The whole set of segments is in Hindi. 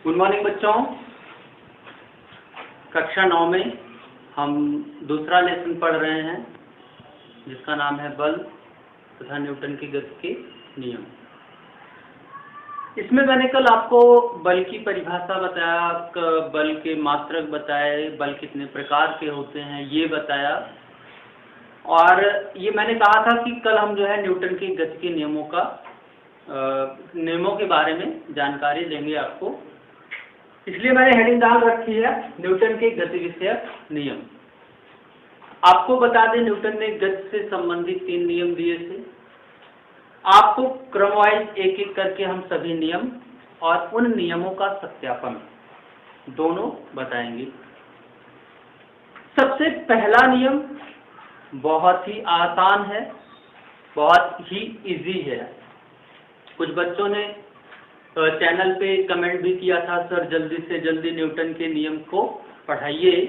गुड मॉर्निंग बच्चों। कक्षा 9 में हम दूसरा लेसन पढ़ रहे हैं जिसका नाम है बल तथा न्यूटन की गति के नियम। इसमें मैंने कल आपको बल की परिभाषा बताया, बल के मात्रक बताए, बल कितने प्रकार के होते हैं ये बताया, और ये मैंने कहा था कि कल हम जो है न्यूटन की गति के नियमों के बारे में जानकारी देंगे आपको। इसलिए मैंने हेडिंग डाल रखी है न्यूटन के गति विषयक नियम। आपको बता दें न्यूटन ने गति से संबंधित 3 नियम दिए थे। आपको क्रमवाइज एक एक करके हम सभी नियम और उन नियमों का सत्यापन दोनों बताएंगे। सबसे पहला नियम बहुत ही आसान है, बहुत ही इजी है। कुछ बच्चों ने चैनल पे कमेंट भी किया था, सर जल्दी से जल्दी न्यूटन के नियम को पढ़ाइए।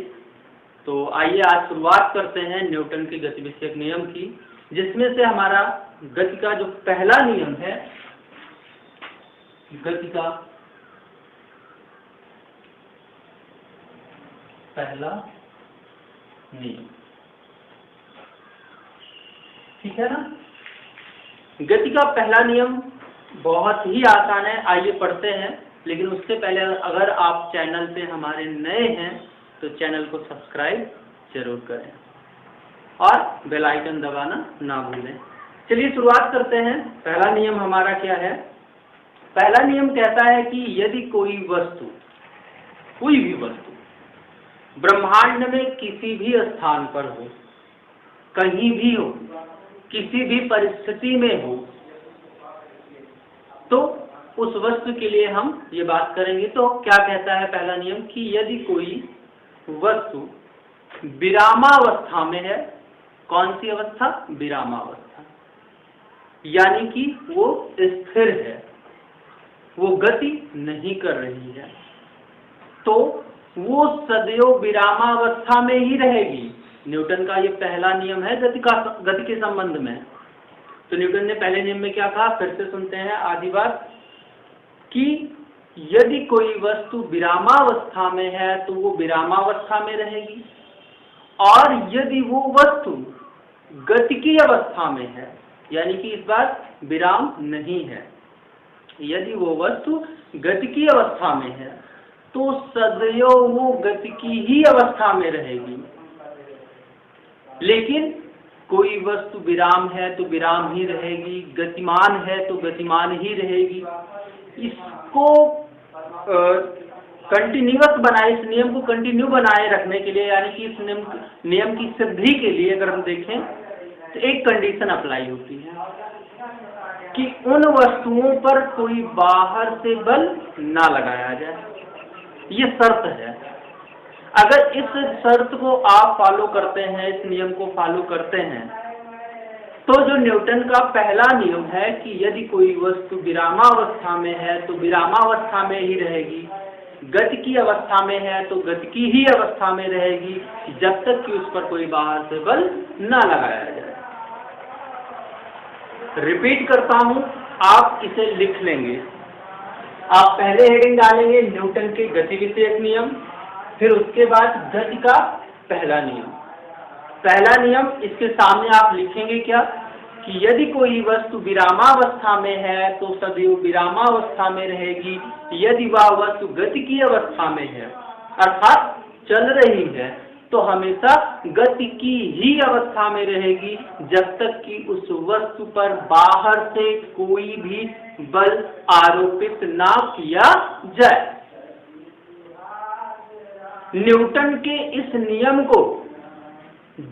तो आइए आज शुरुआत करते हैं न्यूटन के गति विषयक नियम की, जिसमें से हमारा गति का जो पहला नियम है, गति का पहला नियम, ठीक है ना। गति का पहला नियम बहुत ही आसान है, आइए पढ़ते हैं। लेकिन उससे पहले अगर आप चैनल पे हमारे नए हैं तो चैनल को सब्सक्राइब जरूर करें और बेल आइकन दबाना ना भूलें। चलिए शुरुआत करते हैं। पहला नियम हमारा क्या है? पहला नियम कहता है कि यदि कोई भी वस्तु ब्रह्मांड में किसी भी स्थान पर हो, कहीं भी हो, किसी भी परिस्थिति में हो, तो उस वस्तु के लिए हम ये बात करेंगे। तो क्या कहता है पहला नियम कि यदि कोई वस्तु विरामावस्था में है, कौन सी अवस्था? विरामावस्था, यानी कि वो स्थिर है, वो गति नहीं कर रही है, तो वो सदैव विरामावस्था में ही रहेगी। न्यूटन का ये पहला नियम है गति के संबंध में। तो न्यूटन ने पहले नियम में क्या कहा, फिर से सुनते हैं आधी बात, कि यदि कोई वस्तु विरामावस्था में है तो वो विरामावस्था में रहेगी, और यदि वो वस्तु गतिकीय अवस्था में है, यानी कि इस बार विराम नहीं है, यदि वो वस्तु गतिकीय अवस्था में है तो सदैव वो गतिकी ही अवस्था में रहेगी। लेकिन कोई वस्तु विराम है तो विराम ही रहेगी, गतिमान है तो गतिमान ही रहेगी। इसको कंटिन्यूअस बनाए, इस नियम को कंटिन्यू बनाए रखने के लिए, यानी कि इस नियम की सिद्धि के लिए अगर हम देखें तो एक कंडीशन अप्लाई होती है कि उन वस्तुओं पर कोई बाहर से बल ना लगाया जाए। ये शर्त है। अगर इस शर्त को आप फॉलो करते हैं, इस नियम को फॉलो करते हैं, तो जो न्यूटन का पहला नियम है कि यदि कोई वस्तु विरामावस्था में है तो विरामावस्था में ही रहेगी, गति की अवस्था में है तो गति की ही अवस्था में रहेगी, जब तक कि उस पर कोई बाहर से बल न लगाया जाए। रिपीट करता हूं, आप इसे लिख लेंगे। आप पहले हेडिंग डालेंगे न्यूटन के गति विषयक नियम, फिर उसके बाद गति का पहला नियम। पहला नियम, इसके सामने आप लिखेंगे क्या कि यदि कोई वस्तु विरामावस्था में है तो सदैव विरामावस्था में रहेगी, यदि वह वस्तु गतिकीय अवस्था में है अर्थात चल रही है तो हमेशा गति की ही अवस्था में रहेगी, जब तक कि उस वस्तु पर बाहर से कोई भी बल आरोपित ना किया जाए। न्यूटन के इस नियम को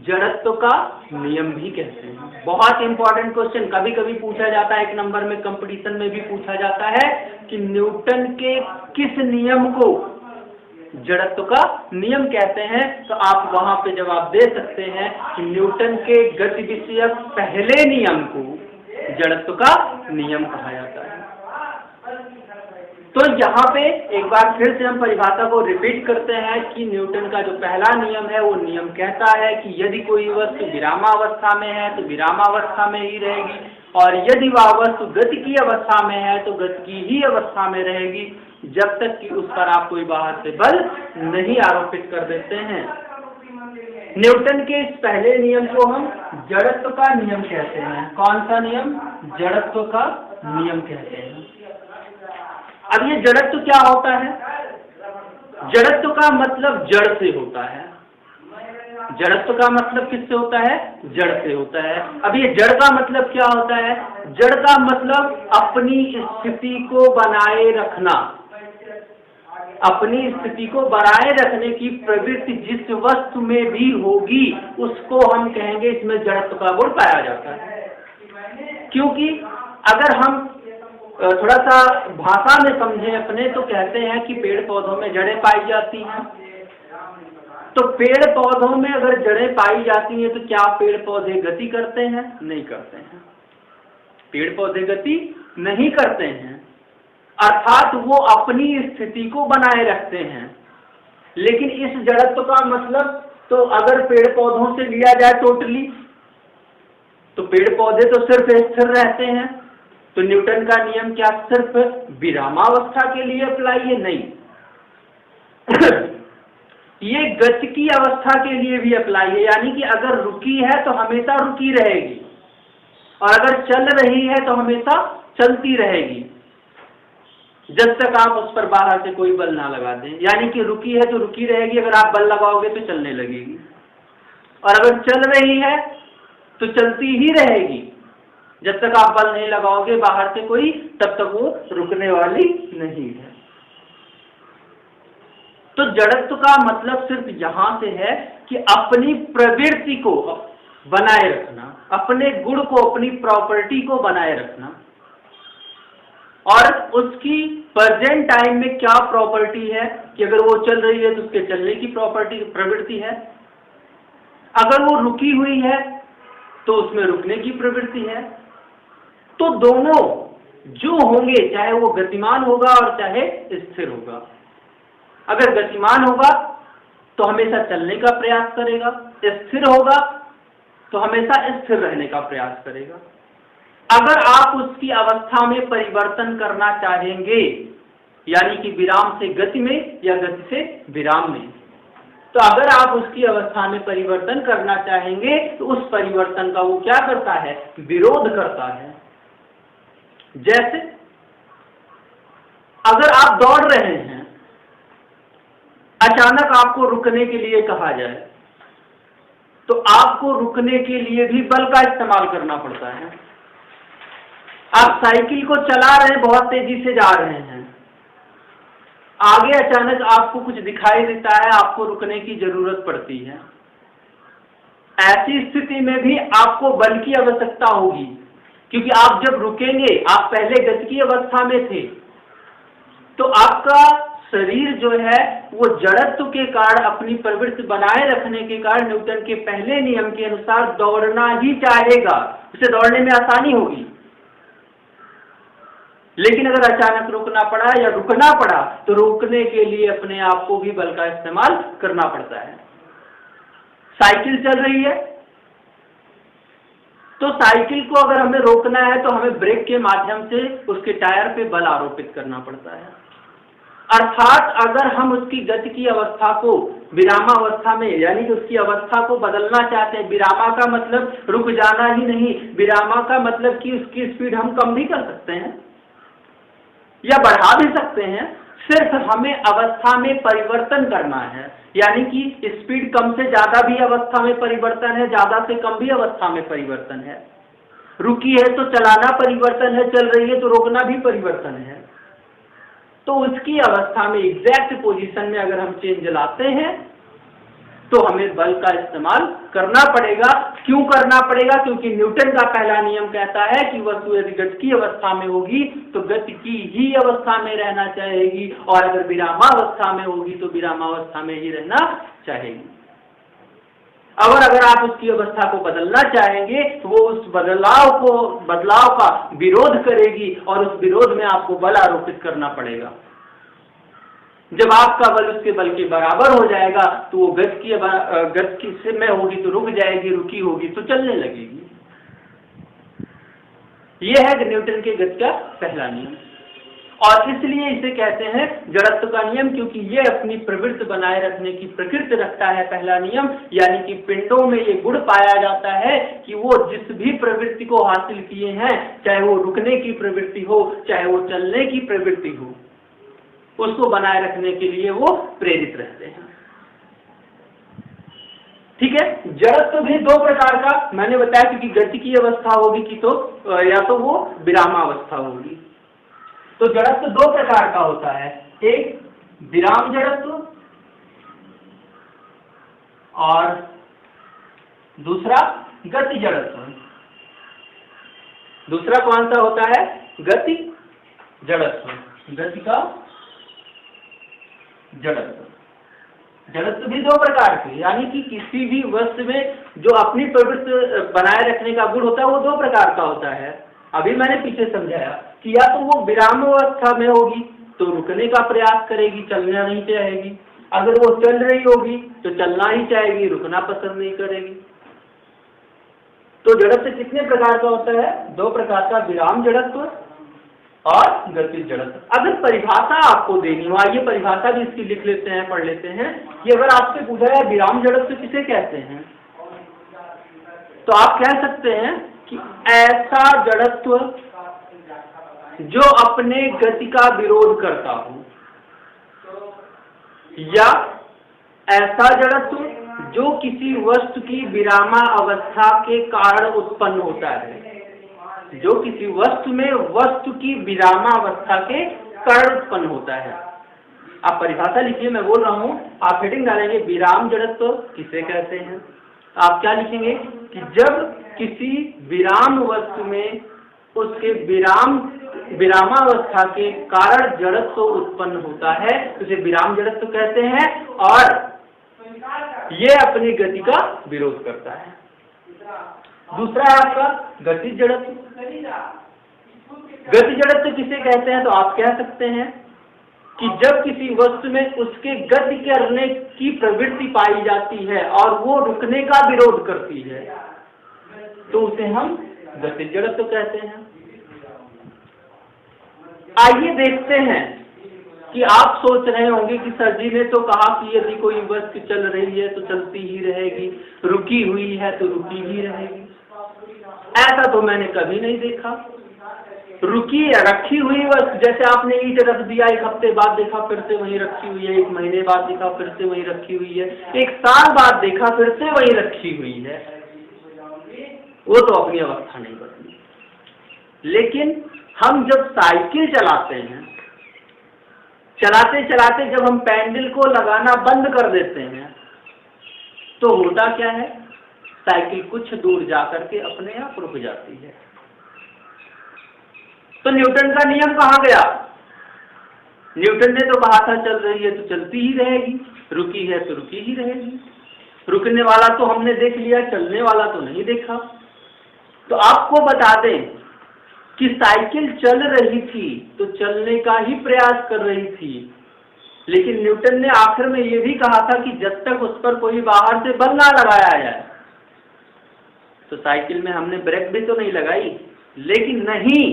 जड़त्व का नियम भी कहते हैं। बहुत इंपॉर्टेंट क्वेश्चन कभी कभी पूछा जाता है, 1 नंबर में कंपटीशन में भी पूछा जाता है कि न्यूटन के किस नियम को जड़त्व का नियम कहते हैं। तो आप वहां पे जवाब दे सकते हैं कि न्यूटन के गति विषयक पहले नियम को जड़त्व का नियम कहा जाता है। तो यहाँ पे एक बार फिर से हम परिभाषा को रिपीट करते हैं कि न्यूटन का जो पहला नियम है वो नियम कहता है कि यदि कोई वस्तु विरामावस्था में है तो विरामावस्था में ही रहेगी, और यदि वह वस्तु गति की अवस्था में है तो गति की ही अवस्था में रहेगी, जब तक कि उस पर आप कोई बाहर से बल नहीं आरोपित कर देते हैं। न्यूटन के इस पहले नियम को हम जड़त्व का नियम कहते हैं। कौन सा नियम? जड़त्व का नियम कहते हैं। अब ये जड़त्व क्या होता है? जड़त्व का मतलब जड़ से होता है। जड़त्व का मतलब किससे होता है? जड़ से होता है। अब ये जड़ का मतलब क्या होता है? जड़ का मतलब अपनी स्थिति को बनाए रखना। अपनी स्थिति को बनाए रखने की प्रवृत्ति जिस वस्तु में भी होगी उसको हम कहेंगे इसमें जड़त्व का गुण पाया जाता है। क्योंकि अगर हम थोड़ा सा भाषा में समझें अपने, तो कहते हैं कि पेड़ पौधों में जड़ें पाई जाती हैं। तो पेड़ पौधों में अगर जड़ें पाई जाती हैं तो क्या पेड़ पौधे गति करते हैं? नहीं करते हैं। पेड़ पौधे गति नहीं करते हैं, अर्थात वो अपनी स्थिति को बनाए रखते हैं। लेकिन इस जड़त्व का मतलब तो अगर पेड़ पौधों से लिया जाए टोटली, तो पेड़ पौधे तो सिर्फ स्थिर रहते हैं। तो न्यूटन का नियम क्या सिर्फ विरामावस्था के लिए अप्लाई है? नहीं, ये गति की अवस्था के लिए भी अप्लाई है। यानी कि अगर रुकी है तो हमेशा रुकी रहेगी, और अगर चल रही है तो हमेशा चलती रहेगी, जब तक आप उस पर बाहर से कोई बल ना लगा दें। यानी कि रुकी है तो रुकी रहेगी, अगर आप बल लगाओगे तो चलने लगेगी, और अगर चल रही है तो चलती ही रहेगी, जब तक आप बल नहीं लगाओगे बाहर से कोई, तब तक वो रुकने वाली नहीं है। तो जड़त्व का मतलब सिर्फ यहां से है कि अपनी प्रवृत्ति को बनाए रखना, अपने गुण को, अपनी प्रॉपर्टी को बनाए रखना। और उसकी प्रेजेंट टाइम में क्या प्रॉपर्टी है कि अगर वो चल रही है तो उसके चलने की प्रवृत्ति है, अगर वो रुकी हुई है तो उसमें रुकने की प्रवृत्ति है। तो दोनों जो होंगे, चाहे वो गतिमान होगा और चाहे स्थिर होगा। अगर गतिमान होगा तो हमेशा चलने का प्रयास करेगा, स्थिर होगा तो हमेशा स्थिर रहने का प्रयास करेगा। अगर आप उसकी अवस्था में परिवर्तन करना चाहेंगे, यानी कि विराम से गति में या गति से विराम में, तो अगर आप उसकी अवस्था में परिवर्तन करना चाहेंगे तो उस परिवर्तन का वो क्या करता है? विरोध करता है। जैसे अगर आप दौड़ रहे हैं, अचानक आपको रुकने के लिए कहा जाए, तो आपको रुकने के लिए भी बल का इस्तेमाल करना पड़ता है। आप साइकिल को चला रहे हैं, बहुत तेजी से जा रहे हैं, आगे अचानक आपको कुछ दिखाई देता है, आपको रुकने की जरूरत पड़ती है। ऐसी स्थिति में भी आपको बल की आवश्यकता होगी, क्योंकि आप जब रुकेंगे, आप पहले गति की अवस्था में थे, तो आपका शरीर जो है वो जड़त्व के कारण, अपनी प्रवृत्ति बनाए रखने के कारण, न्यूटन के पहले नियम के अनुसार दौड़ना ही चाहेगा, उसे दौड़ने में आसानी होगी। लेकिन अगर अचानक रुकना पड़ा या रुकना पड़ा तो रोकने के लिए अपने आप को भी बल का इस्तेमाल करना पड़ता है। साइकिल चल रही है तो साइकिल को अगर हमें रोकना है तो हमें ब्रेक के माध्यम से उसके टायर पे बल आरोपित करना पड़ता है। अर्थात अगर हम उसकी गति की अवस्था को विरामावस्था में, यानी कि उसकी अवस्था को बदलना चाहते हैं, विरामा का मतलब रुक जाना ही नहीं, विरामा का मतलब कि उसकी स्पीड हम कम भी कर सकते हैं या बढ़ा भी सकते हैं, सिर्फ हमें अवस्था में परिवर्तन करना है। यानी कि स्पीड कम से ज्यादा भी अवस्था में परिवर्तन है, ज्यादा से कम भी अवस्था में परिवर्तन है। रुकी है तो चलाना परिवर्तन है, चल रही है तो रोकना भी परिवर्तन है। तो उसकी अवस्था में एग्जैक्ट पोजीशन में अगर हम चेंज लाते हैं तो हमें बल का इस्तेमाल करना पड़ेगा। क्यों करना पड़ेगा? क्योंकि न्यूटन का पहला नियम कहता है कि वस्तु यदि गति की अवस्था में होगी तो गति की ही अवस्था में रहना चाहेगी, और अगर विरामावस्था में होगी तो विरामावस्था में ही रहना चाहेगी। और अगर आप उसकी अवस्था को बदलना चाहेंगे तो वो उस बदलाव का विरोध करेगी, और उस विरोध में आपको बल आरोपित करना पड़ेगा। जब आपका बल उसके बल के बराबर हो जाएगा तो वो गति से में होगी तो रुक जाएगी, रुकी होगी तो चलने लगेगी। यह है न्यूटन के गति का पहला नियम। और इसलिए इसे कहते हैं जड़त्व का नियम, क्योंकि ये अपनी प्रवृत्ति बनाए रखने की प्रकृति रखता है। पहला नियम यानी कि पिंडों में ये गुण पाया जाता है कि वो जिस भी प्रवृत्ति को हासिल किए हैं, चाहे वो रुकने की प्रवृत्ति हो, चाहे वो चलने की प्रवृत्ति हो, उसको बनाए रखने के लिए वो प्रेरित रहते हैं। ठीक है। जड़त्व भी दो प्रकार का मैंने बताया, क्योंकि गति की अवस्था होगी कि तो या तो वो विरामावस्था होगी। तो जड़त्व दो प्रकार का होता है, एक विराम जड़त्व और दूसरा गति जड़त्व। दूसरा कौन सा होता है? गति जड़त्व। गति का जड़त्व। जड़त्व भी दो प्रकार के, यानी कि किसी भी वस्तु में जो अपनी प्रवृत्ति बनाए रखने का गुण होता है वो दो प्रकार का होता है। अभी मैंने पीछे समझाया कि या तो वो विराम अवस्था में होगी तो रुकने का प्रयास करेगी, चलना नहीं चाहेगी। अगर वो चल रही होगी तो चलना ही चाहेगी, रुकना पसंद नहीं करेगी। तो जड़त्व कितने प्रकार का होता है? दो प्रकार का, विराम जड़त्व और गति जड़त्व। अगर परिभाषा आपको देनी हो, ये परिभाषा भी इसकी लिख लेते हैं, पढ़ लेते हैं। ये अगर आपसे पूछा है विराम जड़त्व किसे कहते हैं, तो आप कह सकते हैं कि ऐसा जड़त्व जो अपने गति का विरोध करता हो, या ऐसा जड़त्व जो किसी वस्तु की विरामा अवस्था के कारण उत्पन्न होता है, जो किसी वस्तु में वस्तु की विरामावस्था के कारण उत्पन्न होता है। आप परिभाषा लिखिए, मैं बोल रहा हूं, आप हेडिंग डालेंगे विराम जड़त्व किसे कहते हैं। आप क्या लिखेंगे कि जब किसी विराम वस्तु में उसके विरामावस्था के कारण जड़त्व उत्पन्न होता है, उसे विराम जड़त्व कहते हैं, और ये अपनी गति का विरोध करता है। दूसरा है आपका गति जड़त्व। गति जड़त्व किसे कहते हैं, तो आप कह सकते हैं कि जब किसी वस्तु में उसके गति करने की प्रवृत्ति पाई जाती है और वो रुकने का विरोध करती है, तो उसे हम गति जड़त्व कहते हैं। आइए देखते हैं कि आप सोच रहे होंगे कि सर जी ने तो कहा कि यदि कोई वस्तु चल रही है तो चलती ही रहेगी, रुकी हुई है तो रुकी ही रहेगी। ऐसा तो मैंने कभी नहीं देखा। रुकी या रखी हुई वस्तु, जैसे आपने ईंट रख दिया, एक हफ्ते बाद देखा फिर से वहीं रखी हुई है, एक महीने बाद देखा फिर से वहीं रखी हुई है, एक साल बाद देखा फिर से वहीं रखी हुई है, वो तो अपनी अवस्था नहीं बदली। लेकिन हम जब साइकिल चलाते हैं, चलाते चलाते जब हम पैडल को लगाना बंद कर देते हैं, तो होता क्या है, साइकिल कुछ दूर जाकर के अपने आप रुक जाती है। तो न्यूटन का नियम कहाँ गया? न्यूटन ने तो कहा था चल रही है तो चलती ही रहेगी, रुकी है तो रुकी ही रहेगी। रुकने वाला तो हमने देख लिया, चलने वाला तो नहीं देखा। तो आपको बता दें कि साइकिल चल रही थी तो चलने का ही प्रयास कर रही थी, लेकिन न्यूटन ने आखिर में यह भी कहा था कि जब तक उस पर कोई बाहर से बल ना लगाया जाए, तो साइकिल में हमने ब्रेक भी तो नहीं लगाई। लेकिन नहीं,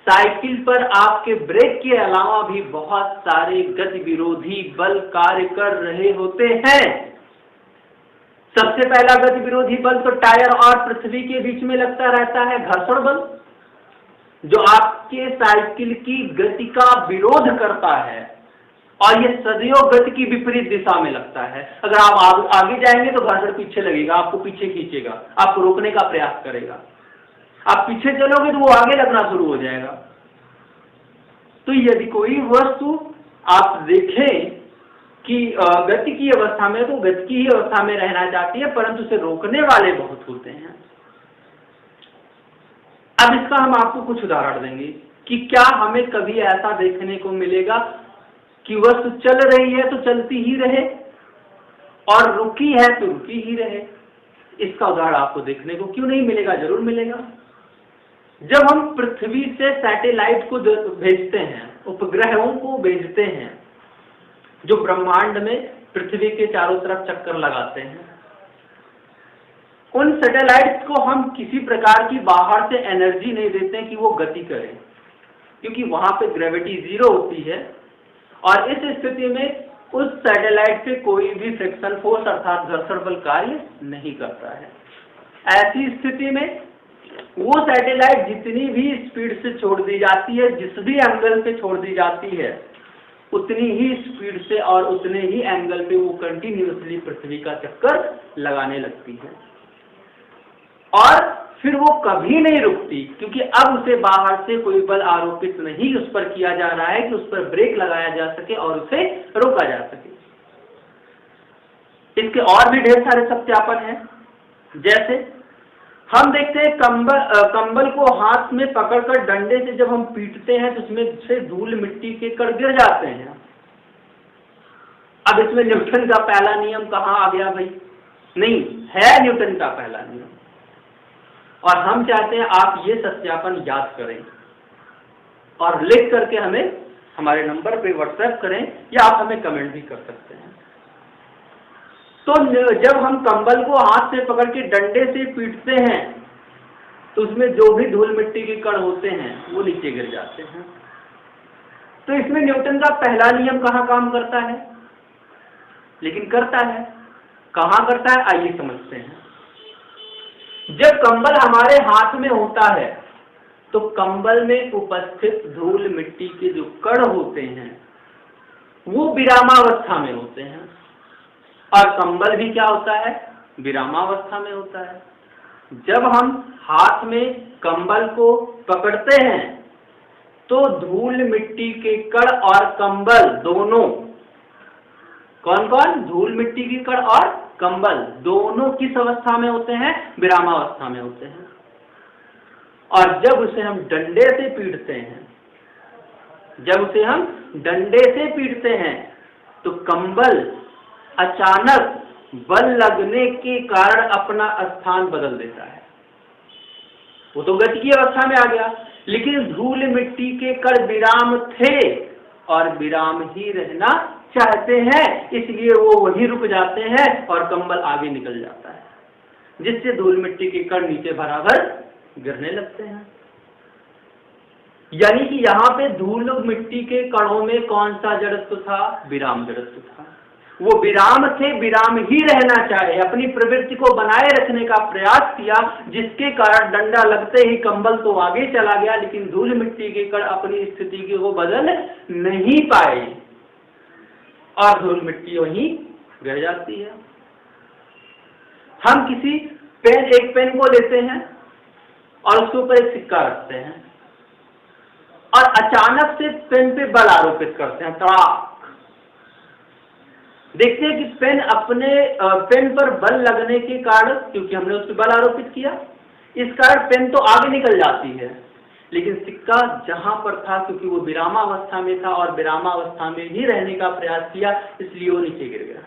साइकिल पर आपके ब्रेक के अलावा भी बहुत सारे गति विरोधी बल कार्य कर रहे होते हैं। सबसे पहला गति विरोधी बल तो टायर और पृथ्वी के बीच में लगता रहता है, घर्षण बल, जो आपके साइकिल की गति का विरोध करता है, और ये सदैव गति की विपरीत दिशा में लगता है। अगर आप आगे जाएंगे तो घर्षण पीछे लगेगा, आपको पीछे खींचेगा, आपको रोकने का प्रयास करेगा। आप पीछे चलोगे तो वो आगे लगना शुरू हो जाएगा। तो यदि कोई वस्तु आप देखें कि गति की अवस्था में, तो गति की ही अवस्था में रहना चाहती है, परंतु उसे रोकने वाले बहुत होते हैं। अब इसका हम आपको कुछ उदाहरण देंगे कि क्या हमें कभी ऐसा देखने को मिलेगा कि वस्तु चल रही है तो चलती ही रहे और रुकी है तो रुकी ही रहे। इसका उदाहरण आपको देखने को क्यों नहीं मिलेगा? जरूर मिलेगा। जब हम पृथ्वी से सैटेलाइट को भेजते हैं, उपग्रहों को भेजते हैं, जो ब्रह्मांड में पृथ्वी के चारों तरफ चक्कर लगाते हैं, उन सैटेलाइट्स को हम किसी प्रकार की बाहर से एनर्जी नहीं देते हैं कि वो गति करें, क्योंकि वहां पे ग्रेविटी 0 होती है और इस स्थिति में उस सैटेलाइट पे कोई भी फ्रिक्शन फोर्स अर्थात घर्षण बल कार्य नहीं करता है। ऐसी स्थिति में वो सैटेलाइट जितनी भी स्पीड से छोड़ दी जाती है, जिस भी एंगल से छोड़ दी जाती है, उतनी ही स्पीड से और उतने ही एंगल पे वो कंटिन्यूअसली पृथ्वी का चक्कर लगाने लगती है और फिर वो कभी नहीं रुकती, क्योंकि अब उसे बाहर से कोई बल आरोपित नहीं उस पर किया जा रहा है कि उस पर ब्रेक लगाया जा सके और उसे रोका जा सके। इसके और भी ढेर सारे सत्यापन हैं। जैसे हम देखते हैं कंबल को हाथ में पकड़कर डंडे से जब हम पीटते हैं तो उसमें से धूल मिट्टी के कण गिर जाते हैं। अब इसमें न्यूटन का पहला नियम कहाँ आ गया भाई? नहीं है न्यूटन का पहला नियम, और हम चाहते हैं आप ये सत्यापन याद करें और लिख करके हमें हमारे नंबर पे व्हाट्सएप करें या आप हमें कमेंट भी कर सकते हैं। तो जब हम कंबल को हाथ से पकड़ के डंडे से पीटते हैं तो उसमें जो भी धूल मिट्टी के कण होते हैं वो नीचे गिर जाते हैं। तो इसमें न्यूटन का पहला नियम कहाँ काम करता है? लेकिन करता है, कहाँ करता है आइए समझते हैं। जब कंबल हमारे हाथ में होता है तो कंबल में उपस्थित धूल मिट्टी के जो कण होते हैं वो विरामावस्था में होते हैं, और कंबल भी क्या होता है? विरामावस्था में होता है। जब हम हाथ में कंबल को पकड़ते हैं तो धूल मिट्टी के कण और कंबल दोनों, कौन कौन? धूल मिट्टी के कण और कंबल दोनों किस अवस्था में होते हैं? विरामावस्था में होते हैं। और जब उसे हम डंडे से पीटते हैं, तो कंबल अचानक बल लगने के कारण अपना स्थान बदल देता है। वो तो गति की अवस्था में आ गया, लेकिन धूल मिट्टी के कण विराम थे और विराम ही रहना चाहते हैं, इसलिए वो वहीं रुक जाते हैं और कंबल आगे निकल जाता है, जिससे धूल मिट्टी के कण नीचे बराबर गिरने लगते हैं। यानी कि यहाँ पे धूल मिट्टी के कणों में कौन सा जड़त्व था? विराम जड़त्व था। वो विराम थे, विराम ही रहना चाहे, अपनी प्रवृत्ति को बनाए रखने का प्रयास किया, जिसके कारण डंडा लगते ही कंबल तो आगे चला गया, लेकिन धूल मिट्टी के कण अपनी स्थिति को बदल नहीं पाए और धूल मिट्टी वहीं गिर जाती है। हम एक पेन को लेते हैं और उसके ऊपर एक सिक्का रखते हैं और अचानक से पेन पे बल आरोपित करते हैं, तड़ाक। देखते हैं कि पेन पर बल लगने के कारण, क्योंकि हमने उस पर बल आरोपित किया, इस कारण पेन तो आगे निकल जाती है, लेकिन सिक्का जहां पर था, क्योंकि वो विरामावस्था में था और विरामावस्था में ही रहने का प्रयास किया, इसलिए वो नीचे गिर गया,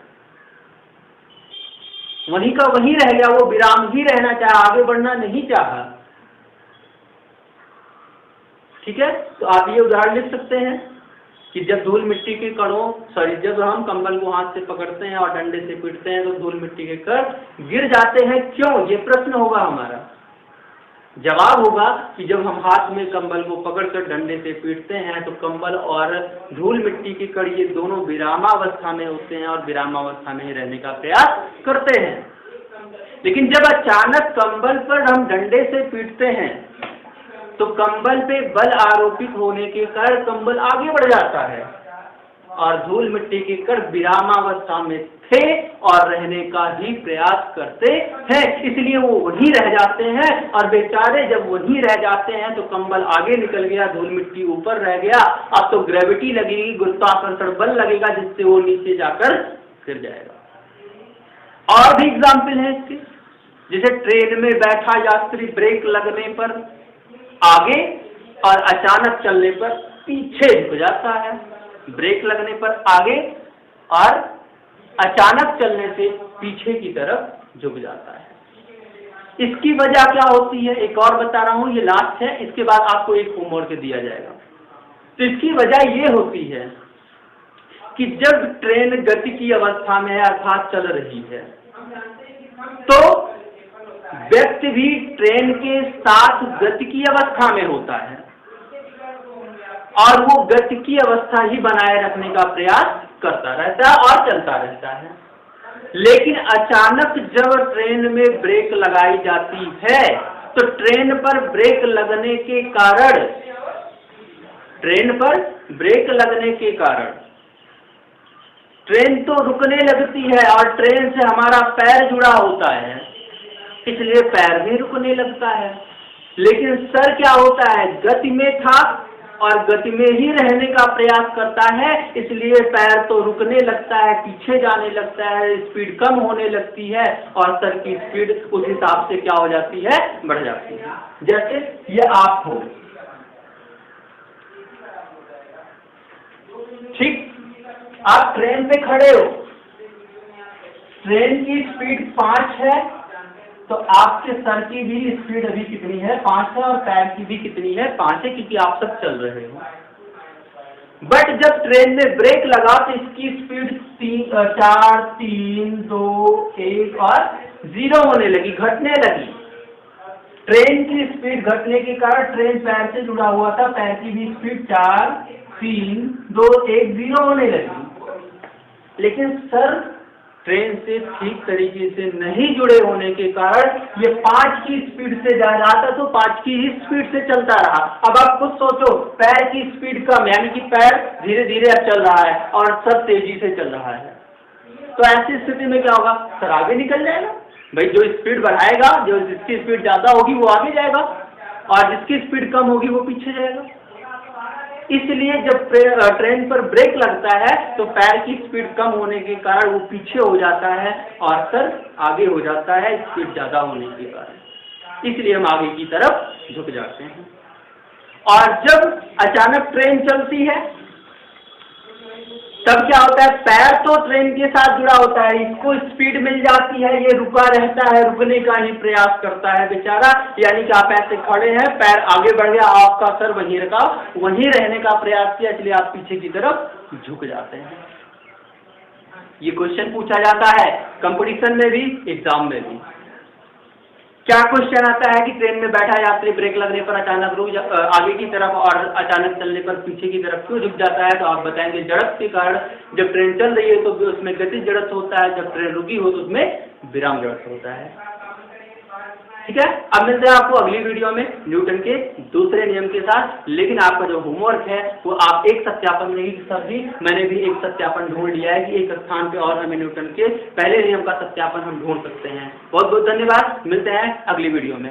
वहीं का वहीं रह गया। वो विराम ही रहना चाहा, आगे बढ़ना नहीं चाहा। ठीक है, तो आप ये उदाहरण लिख सकते हैं कि जब धूल मिट्टी के जब हम कंबल को हाथ से पकड़ते हैं और डंडे से पीटते हैं तो धूल मिट्टी के कण गिर जाते हैं। क्यों? ये प्रश्न होगा हमारा। जवाब होगा कि जब हम हाथ में कंबल को पकड़कर डंडे से पीटते हैं तो कंबल और धूल मिट्टी के कण ये दोनों विरामावस्था में होते हैं और विरामावस्था में ही रहने का प्रयास करते हैं। लेकिन जब अचानक कंबल पर हम डंडे से पीटते हैं तो कंबल पे बल आरोपित होने के कारण कंबल आगे बढ़ जाता है और धूल मिट्टी के कण विरामावस्था में थे और रहने का ही प्रयास करते हैं, इसलिए वो वहीं रह जाते हैं। और बेचारे जब वहीं रह जाते हैं तो कंबल आगे निकल गया, धूल मिट्टी ऊपर रह गया। अब तो ग्रेविटी लगेगी, गुरुत्वाकर्षण बल लगेगा, जिससे वो नीचे जाकर गिर जाएगा। और भी एग्जाम्पल है इसके, जैसे ट्रेन में बैठा यात्री ब्रेक लगने पर आगे और अचानक चलने पर पीछे झुक जाता है, ब्रेक लगने पर आगे और अचानक चलने से पीछे की तरफ झुक जाता है। इसकी वजह क्या होती है? एक और बता रहा हूं, ये लास्ट है, इसके बाद आपको एक होमवर्क दिया जाएगा। तो इसकी वजह ये होती है कि जब ट्रेन गति की अवस्था में है अर्थात चल रही है तो व्यक्ति भी ट्रेन के साथ गतिकी अवस्था में होता है और वो गतिकी अवस्था ही बनाए रखने का प्रयास करता रहता है और चलता रहता है। लेकिन अचानक जब ट्रेन में ब्रेक लगाई जाती है तो ट्रेन पर ब्रेक लगने के कारण ट्रेन तो रुकने लगती है और ट्रेन से हमारा पैर जुड़ा होता है, इसलिए पैर भी रुकने लगता है। लेकिन सर क्या होता है, गति में था और गति में ही रहने का प्रयास करता है, इसलिए पैर तो रुकने लगता है, पीछे जाने लगता है, स्पीड कम होने लगती है और सर की स्पीड उस हिसाब से क्या हो जाती है, बढ़ जाती है। जैसे ये आप हो, ठीक, आप ट्रेन पे खड़े हो, ट्रेन की स्पीड 5 है तो आपके सर की भी स्पीड अभी कितनी है, 5 है, और पैर की भी कितनी है, 5 है, क्योंकि आप सब चल रहे हो। बट जब ट्रेन में ब्रेक लगा तो इसकी स्पीड 4, 3, 2, 1 और 0 होने लगी, घटने लगी। ट्रेन की स्पीड घटने के कारण ट्रेन पैर से जुड़ा हुआ था, पैर की भी स्पीड 4, 3, 2, 1, 0 होने लगी। लेकिन सर ट्रेन से ठीक तरीके से नहीं जुड़े होने के कारण ये 5 की स्पीड से जा रहा था तो 5 की ही स्पीड से चलता रहा। अब आप खुद सोचो, पैर की स्पीड कम, यानी कि पैर धीरे धीरे अब चल रहा है और सब तेजी से चल रहा है, तो ऐसी स्थिति में क्या होगा, सर आगे निकल जाएगा। भाई जो स्पीड बढ़ाएगा, जो जिसकी स्पीड ज्यादा होगी वो आगे जाएगा और जिसकी स्पीड कम होगी वो पीछे जाएगा। इसलिए जब ट्रेन पर ब्रेक लगता है तो पैर की स्पीड कम होने के कारण वो पीछे हो जाता है और सर आगे हो जाता है, स्पीड ज्यादा होने के कारण, इसलिए हम आगे की तरफ झुक जाते हैं। और जब अचानक ट्रेन चलती है तब क्या होता है, पैर तो ट्रेन के साथ जुड़ा होता है, इसको स्पीड मिल जाती है, ये रुका रहता है, रुकने का ही प्रयास करता है बेचारा, यानी कि आप ऐसे खड़े हैं, पैर आगे बढ़ गया, आपका सर वहीं रखा, वहीं रहने का प्रयास किया, इसलिए आप पीछे की तरफ झुक जाते हैं। ये क्वेश्चन पूछा जाता है कंपटीशन में भी, एग्जाम में भी। क्या क्वेश्चन आता है कि ट्रेन में बैठा यात्री ब्रेक लगने पर अचानक आगे की तरफ और अचानक चलने पर पीछे की तरफ क्यों झुक जाता है, तो आप बताएंगे जड़त्व के कारण। जब ट्रेन चल रही है तो उसमें गति जड़त्व होता है, जब ट्रेन रुकी हो तो उसमें विराम जड़त्व होता है। ठीक है, अब मिलते हैं आपको अगली वीडियो में न्यूटन के दूसरे नियम के साथ। लेकिन आपका जो होमवर्क है वो आप एक सत्यापन नहीं, सभी मैंने भी एक सत्यापन ढूंढ लिया है कि एक स्थान पे और हमें न्यूटन के पहले नियम का सत्यापन हम ढूंढ सकते हैं। बहुत बहुत धन्यवाद, मिलते हैं अगली वीडियो में।